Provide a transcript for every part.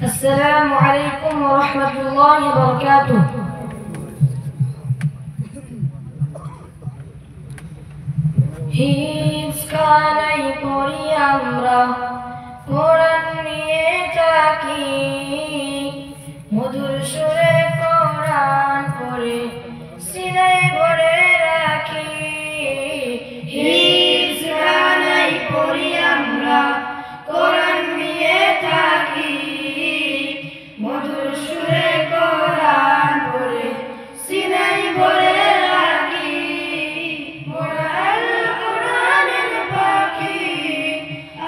السلام عليكم ورحمة الله وبركاته. হিফকানাই পড়ি আমরা কোরআন নিয়ে থাকি, মধুর সুরে কোরআন পড়ে সিনায় ভরে রাখি। হিফকানাই পড়ি আমরা কোরআন নিয়ে থাকি, মধুর সুরে কোরআন পড়ে সিনাই ভরে রাখি। মোরা আল কোরআনের পাখি,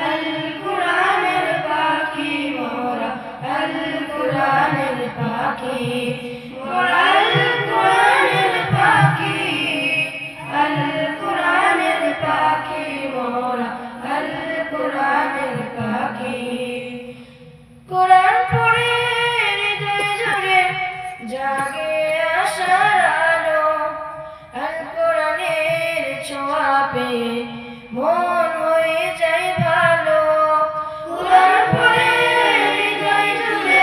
আল কোরআনের পাখি, মোরা আল কোরআনের পাখি, মোরা আল কোরআনের পাখি, আল কোরআনের পাখি, মোরা আল কোরআনের পাখি। কোরআন পড়ে হৃদয় জুড়ে জাগে আশার আলো, আল কোরআনের ছোঁয়া পেয়ে মন হয়ে যায় ভালো। কোরআন পড়ে হৃদয় জুড়ে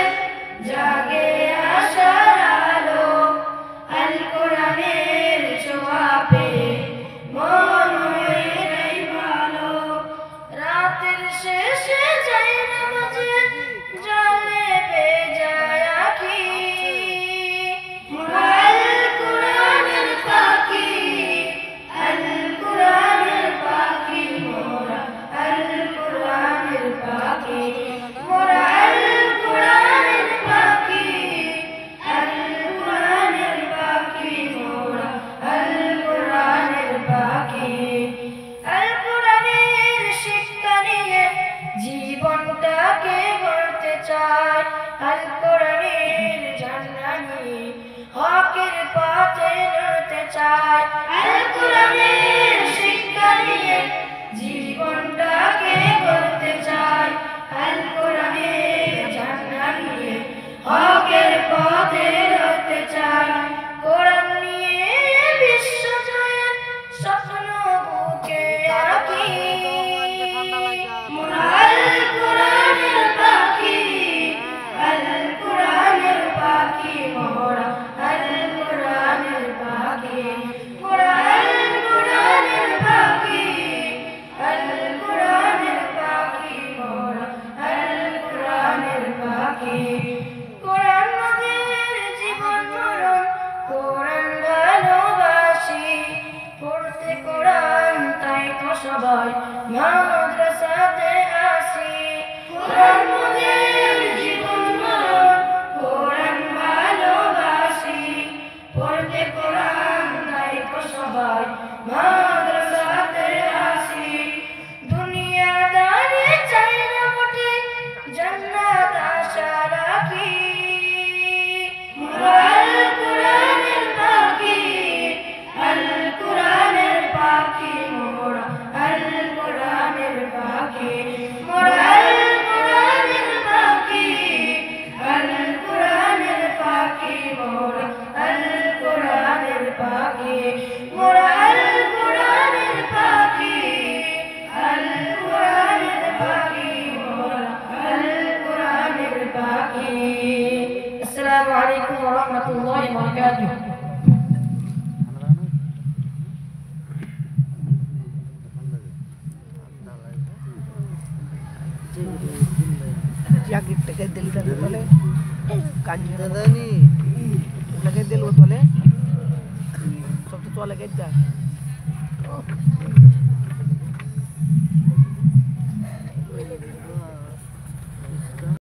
জাগে আশার আলো, আল কোরআনের ছোঁয়া পেয়ে মন হয়ে যায় ভালো। রাতের শেষে যাই নামাজে জলে ভেজায় আখি, মোরা আল কোরআনের পাখি, আল কোরআনের পাখি, মোরা আল কোরআনের পাখি, মোরা আল কোরআনের পাখি, আল কোরআনের পাখি, মোরা আল কোরআনের পাখি। আল কোরআনের শিক্ষা নিয়ে জীবনটাকে গড়তে চাই, আল কোরআনের জান্নাহ নিয়ে হকের পথে লড়তে চাই। আল কোরআনের শিক্ষা নিয়ে জীবনটাকে গড়তে চাই, আল কোরআনের জান্নাহ নিয়ে হকের পথে লড়তে চাই। কোরআন নিয়ে বিশ্ব জয়ের স্বপ্ন বুকে রাখি, মোরা আল কোরআনের পাখি, আল কোরআনের পাখি, মোরা আল কোরআনের পাখি, মোরা আল কোরআনের পাখি, আল কোরআনের পাখি, মোরা আল কোরআনের পাখি। কোরআন আমাদের জীবন মরণ, কোরআন ভালোবাসি, পড়তে কোরআন তাই তো সবাই মাদ্রাসাতে আসি। কোরআন আমাদের জীবন মরণ, কোরআন ভালোবাসি, পড়তে কোরআন তাই তো সবাই মাদ্রাসাতে আসি। দুনিয়াদারি চাই না মোটে, জান্নাত আশা রাখি, মোরা আল কোরআনের পাখি, আল কোরআনের পাখি, মোরা আল কোরআনের পাখি, মোরা আল কোরআনের পাখি, আল কোরআনের পাখি, মোরা আল কোরআনের পাখি, মোরা আল কোরআনের পাখি, আল কোরআনের পাখি, মোরা আল কোরআনের পাখি। আসসালামু আলাইকুম ওয়া রাহমাতুল্লাহি ওয়া বারাকাতুহু। jacket take del da tole kanjira dani lage del tole sob to lage da